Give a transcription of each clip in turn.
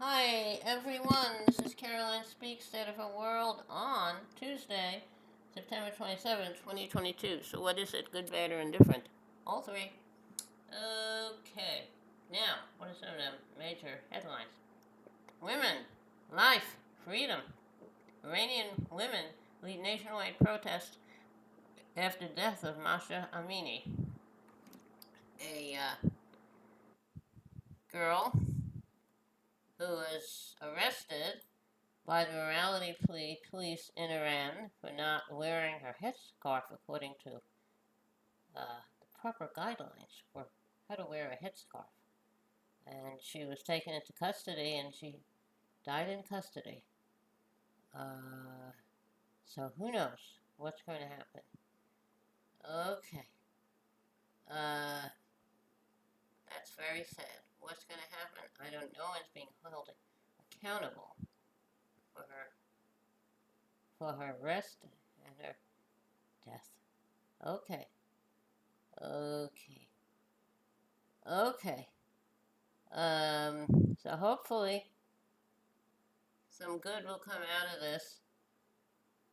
Hi everyone, this is Caroline Speaks State of Her World on Tuesday, September 27th, 2022. So what is it, good, bad, or indifferent? All three. Okay, now, what are some of the major headlines? Women, life, freedom. Iranian women lead nationwide protest after death of Masha Amini, a girl who was arrested by the morality police in Iran for not wearing her headscarf according to the proper guidelines for how to wear a headscarf. And she was taken into custody and she died in custody. Uh, so who knows what's going to happen? Okay. Uh, that's very sad. What's going to happen? I don't know. It's being held accountable for her arrest and her death. Okay. Okay. Okay. So hopefully some good will come out of this.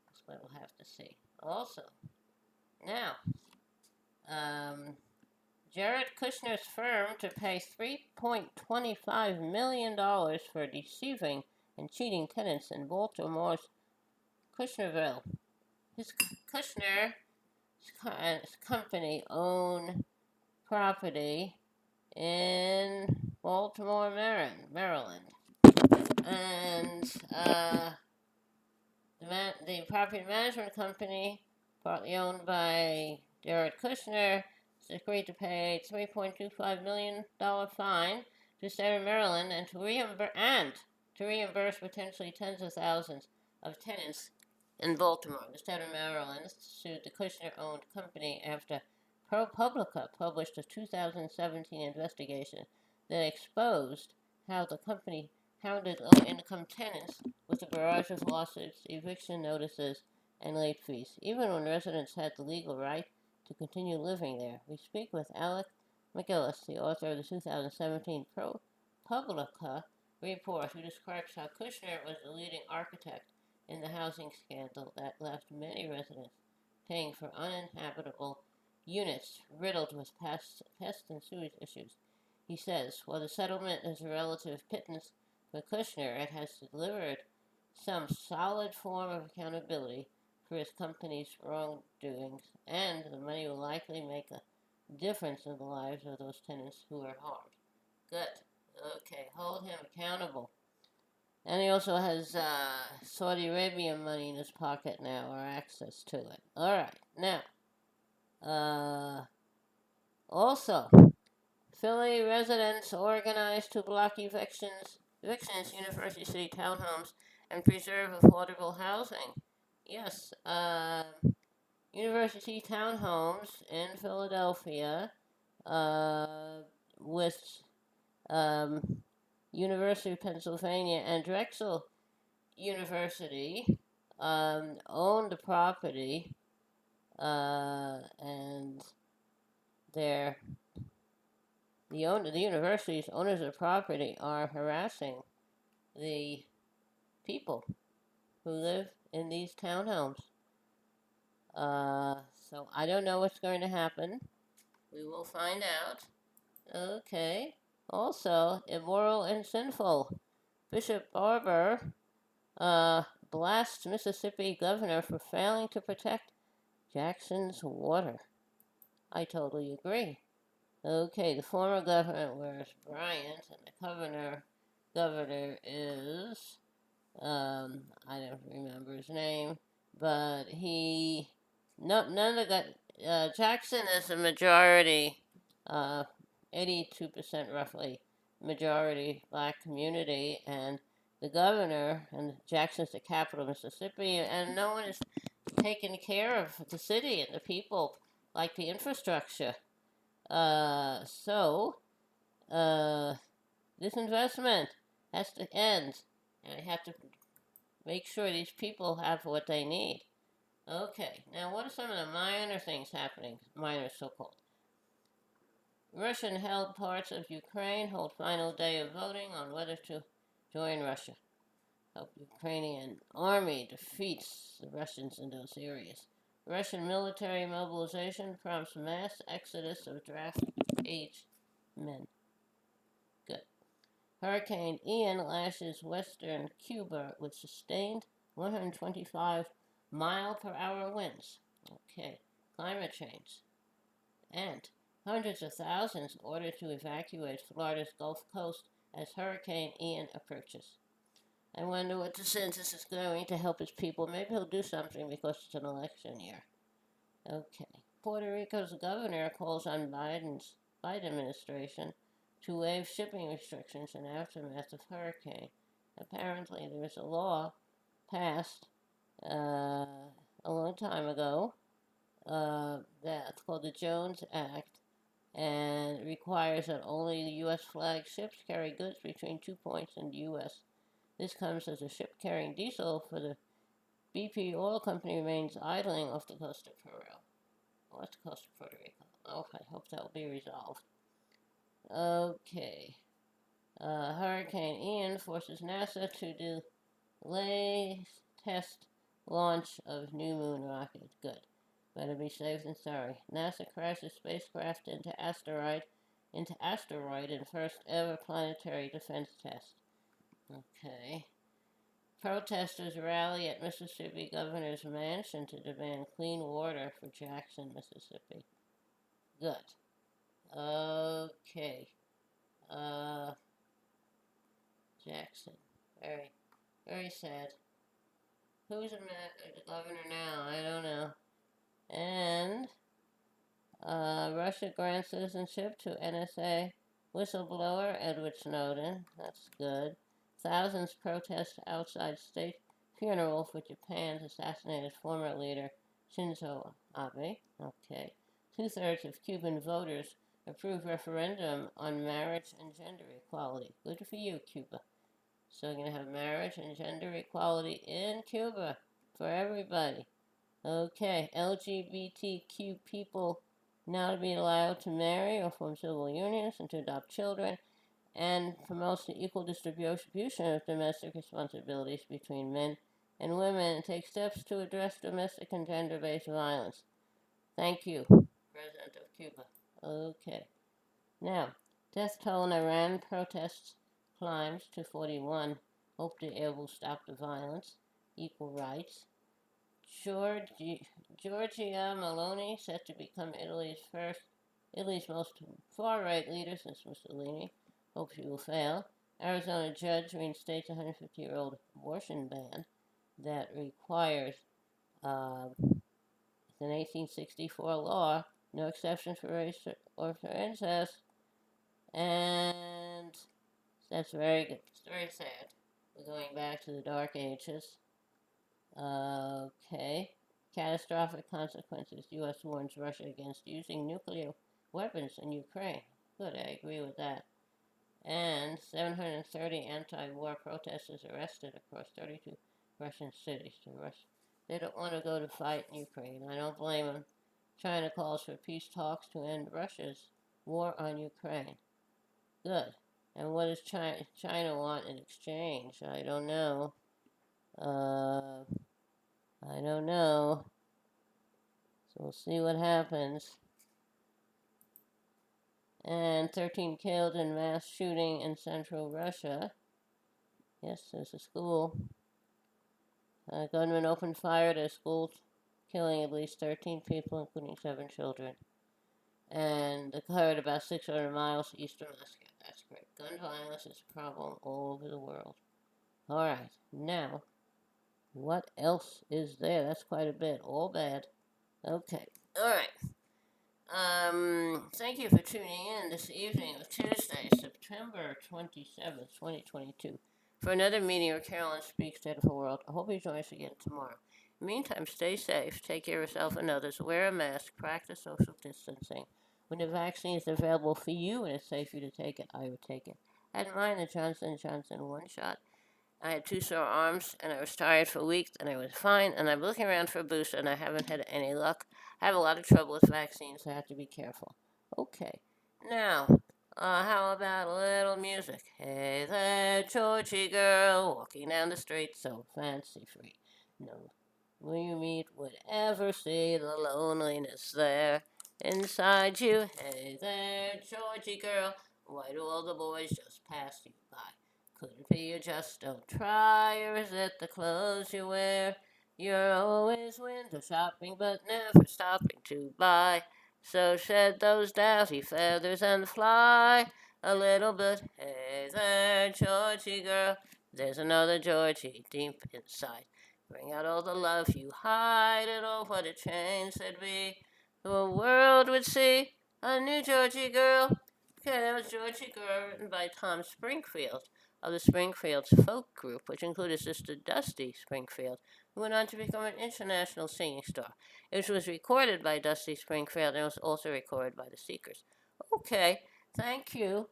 That's what we'll have to see. Also, now, Jared Kushner's firm to pay $3.25 million for deceiving and cheating tenants in Baltimore's Kushnerville. His Kushner's company owned property in Baltimore, Maryland. And the property management company, partly owned by Jared Kushner, has agreed to pay a $3.25 million fine to the state of Maryland and to reimburse potentially tens of thousands of tenants in Baltimore. The state of Maryland sued the Kushner-owned company after ProPublica published a 2017 investigation that exposed how the company hounded low-income tenants with a barrage of lawsuits, eviction notices, and late fees, even when residents had the legal right to continue living there. We speak with Alec McGillis, the author of the 2017 ProPublica report, who describes how Kushner was the leading architect in the housing scandal that left many residents paying for uninhabitable units riddled with pest and sewage issues. He says, while the settlement is a relative pittance for Kushner, it has delivered some solid form of accountability for his company's wrongdoings, and the money will likely make a difference in the lives of those tenants who are harmed. Good. Okay, hold him accountable. And he also has Saudi Arabian money in his pocket now, or access to it. All right, now, also, Philly residents organized to block evictions, University City townhomes, and preserve affordable housing. Yes, University townhomes in Philadelphia, with University of Pennsylvania and Drexel University own the property, and they're the university's owners of property are harassing the people who live in these townhomes. So I don't know what's going to happen. We will find out. Okay. Also, immoral and sinful. Bishop Barber blasts Mississippi governor for failing to protect Jackson's water. I totally agree. Okay, the former governor wears Bryant, and the governor is, I don't remember his name, but none of that, Jackson is a majority, 82% roughly, majority black community, and the governor, and Jackson's the capital of Mississippi, and no one is taking care of the city and the people, like the infrastructure. So, this investment has to end, and I have to make sure these people have what they need. Okay, now what are some of the minor things happening? Minor, so-called. Russian-held parts of Ukraine hold final day of voting on whether to join Russia. Help Ukrainian army defeats the Russians in those areas. Russian military mobilization prompts mass exodus of draft-age men. Good. Hurricane Ian lashes western Cuba with sustained 125 mile per hour winds. Okay. Climate change. And hundreds of thousands ordered to evacuate Florida's Gulf Coast as Hurricane Ian approaches. I wonder what DeSantis is doing to help his people. Maybe he'll do something because it's an election year. Okay. Puerto Rico's governor calls on Biden administration to waive shipping restrictions in aftermath of hurricane. Apparently, there was a law passed a long time ago that's called the Jones Act, and requires that only the U.S. flag ships carry goods between 2 points in the U.S. This comes as a ship carrying diesel for the BP oil company remains idling off the coast of Peru. Off the coast of Puerto Rico. Okay, hope that will be resolved. Okay. Hurricane Ian forces NASA to delay test launch of new moon rocket. Good. Better be safe than sorry. NASA crashes spacecraft into asteroid in first ever planetary defense test. Okay. Protesters rally at Mississippi governor's mansion to demand clean water for Jackson, Mississippi. Good. Okay. Jackson. Very, very sad. Who's the governor now? I don't know. And Russia grants citizenship to NSA whistleblower Edward Snowden. That's good. Thousands protest outside state funeral for Japan's assassinated former leader Shinzo Abe. Okay. 2/3 of Cuban voters approve referendum on marriage and gender equality. Good for you, Cuba. So we're going to have marriage and gender equality in Cuba for everybody. Okay, LGBTQ people now to be allowed to marry or form civil unions and to adopt children, and promotes the equal distribution of domestic responsibilities between men and women, and takes steps to address domestic and gender-based violence. Thank you, President of Cuba. Okay. Now, death toll in Iran protests climbs to 41. Hope the air will stop the violence. Equal rights. Giorgia Meloni set to become Italy's most far-right leader since Mussolini. Hope she will fail. Arizona judge reinstates a 150-year-old abortion ban that requires an 1864 law, no exceptions for race or for incest, and that's very good. It's very sad. We're going back to the Dark Ages. Okay. Catastrophic consequences. U.S. warns Russia against using nuclear weapons in Ukraine. Good, I agree with that. And 730 anti-war protesters arrested across 32 Russian cities. They don't want to go to fight in Ukraine. I don't blame them. China calls for peace talks to end Russia's war on Ukraine. Good. And what does China want in exchange? I don't know. I don't know. So we'll see what happens. And 13 killed in mass shooting in central Russia. Yes, there's a school. Gunmen opened fire at a school, killing at least 13 people, including 7 children. And occurred about 600 miles east of Moscow. That's great. Gun violence is a problem all over the world. Alright, now, what else is there? That's quite a bit. All bad. Okay. Alright. Thank you for tuning in this evening of Tuesday, September 27th, 2022, for another meeting where Carolyn speaks to the world. I hope you join us again tomorrow. In the meantime, stay safe, take care of yourself and others, wear a mask, practice social distancing. When the vaccine is available for you and it's safe for you to take it, I would take it. I had mine, the Johnson & Johnson one shot. I had 2 sore arms, and I was tired for weeks, and I was fine, and I'm looking around for a booster, and I haven't had any luck. I have a lot of trouble with vaccines, so I have to be careful. Okay, now, How about a little music? Hey there, Georgie girl, walking down the street so fancy free. No, will you meet would ever see the loneliness there inside you? Hey there, Georgie girl, why do all the boys just pass you by? Could it be you just don't try, or is it the clothes you wear? You're always window shopping, but never stopping to buy. So shed those dowdy feathers and fly a little bit. Hey there, Georgie girl. There's another Georgie deep inside. Bring out all the love you hide, and oh, what a change there'd be. The world would see a new Georgie girl. Okay, that was Georgie Girl, written by Tom Springfield of the Springfield's folk group, which included Sister Dusty Springfield, who went on to become an international singing star. It was recorded by Dusty Springfield and was also recorded by the Seekers. Okay, thank you.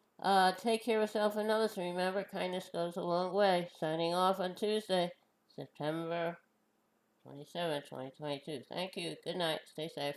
Take care of yourself and others. Remember, kindness goes a long way. Signing off on Tuesday, September 27, 2022. Thank you. Good night. Stay safe.